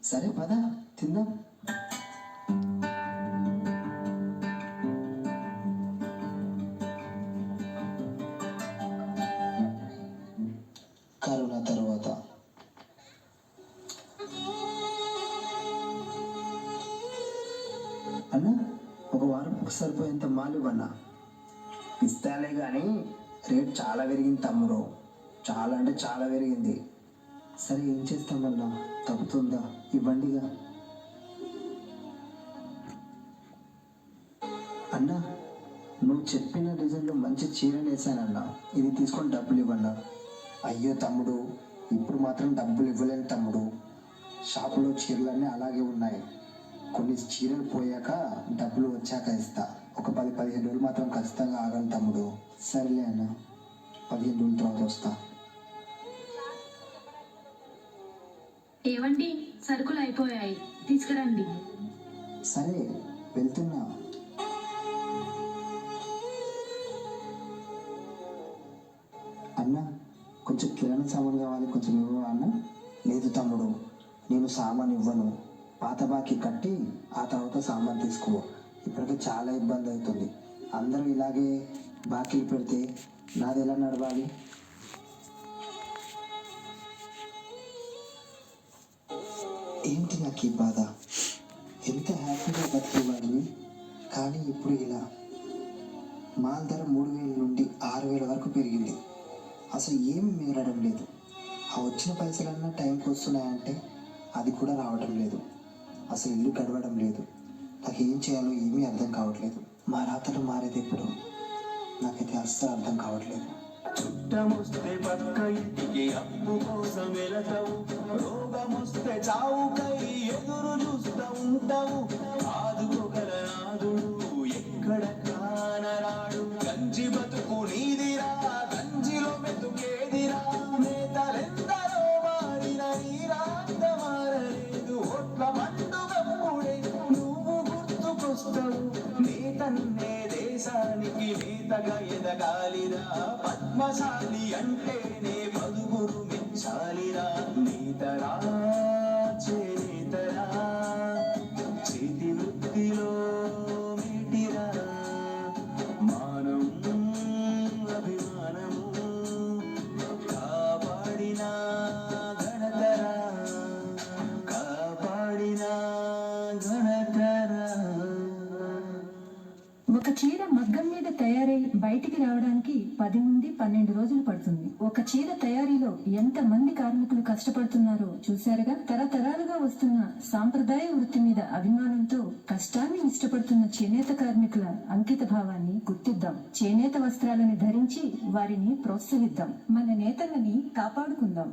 సరే పద తిందాం. కరోనా తర్వాత అన్న ఒక వారం సరిపోయేంత మాలు ఇవ్వన్నా. ఇస్తాలే కానీ రేట్ చాలా పెరిగింది తమ్ముడు, చాలా అంటే చాలా పెరిగింది. సరే ఏం చేస్తామన్నా, తగ్గుతుందా? ఇవ్వండిగా. అన్నా నువ్వు చెప్పిన డిజైన్లో మంచి చీరలు వేసానన్నా, ఇది తీసుకొని డబ్బులు ఇవ్వన్నా. అయ్యో తమ్ముడు, ఇప్పుడు మాత్రం డబ్బులు ఇవ్వలేను తమ్ముడు. షాపులో చీరలన్నీ అలాగే ఉన్నాయి. కొన్ని చీరలు పోయాక డబ్బులు వచ్చాక ఇస్తా. ఒక 10-15 రోజులు మాత్రం ఖచ్చితంగా ఆగను తమ్ముడు. సరేలే అన్న, 15 రోజుల తర్వాత వస్తా. ఏవండి, సరుకులు అయిపోయాయి, తీసుకురండి. సరే వెళ్తున్నా. అన్న కొంచెం కిరాణా సామాన్ కావాలి, కొంచెం ఇవ్వవా అన్న? లేదు తమ్ముడు, నేను సామాన్ ఇవ్వను. పాత బాకీ కట్టి ఆ తర్వాత సామాన్ తీసుకో. ఇప్పటికే చాలా ఇబ్బంది అవుతుంది. అందరూ ఇలాగే బాకీలు పెడితే నాది ఎలా నడవాలి? ఏంటి నాకు ఈ బాధ? ఎంత హ్యాపీగా బతికేవాడిని, కానీ ఇప్పుడు ఇలా. మాల్ ధర 3000 నుండి 6000 వరకు పెరిగింది. అసలు ఏమి మిగలడం లేదు. ఆ వచ్చిన పైసలన్నా టైంకి వస్తున్నాయంటే అది కూడా రావడం లేదు. అసలు ఇల్లు గడవడం లేదు. నాకు ఏం చేయాలో ఏమీ అర్థం కావట్లేదు. మా రాతలు మారేది ఎప్పుడు? నాకైతే అస్సలు అర్థం కావట్లేదు. చుట్టమొస్తే పక్క ఇంటికి అప్పు కోసం వెళతావు, రోగమొస్తే చావుకై ఎదురు చూస్తూ ఉంటావు. ఆదుకోగల నాదుడు ఎక్కడ కానరాడు. గంజి బతుకు నీదిరా, గంజిలో మెతుకేదిరా. నేతలెందరో మారిన నీ రాత మారలేదు. ఓట్ల పండుగప్పుడే నువ్వు గుర్తుకొస్తావు. నేతన్నే దేశానికి నేతగా ఎదగాలిరా. పద్మశాలి అంటేనే పదుగురు మెచ్చాలిరా. నేతరా చేతరా, చేతి వృత్తిలో మీటిరా. మానం అభిమానము కాపాడిన ఘనతరా, కాపాడిన ఘనతరా. ఒక చీర మగ్గం మీద తయారై బయటికి రావడానికి 10 నుండి 12 రోజులు పడుతుంది. ఒక చీర తయారీలో ఎంత మంది కార్మికులు కష్టపడుతున్నారో చూశారుగా. తరతరాలుగా వస్తున్న సాంప్రదాయ వృత్తి మీద అభిమానంతో కష్టాన్ని ఇష్టపడుతున్న చేనేత కార్మికుల అంకిత భావాన్ని గుర్తిద్దాం. చేనేత వస్త్రాలను ధరించి వారిని ప్రోత్సహిద్దాం. మన నేతలని కాపాడుకుందాం.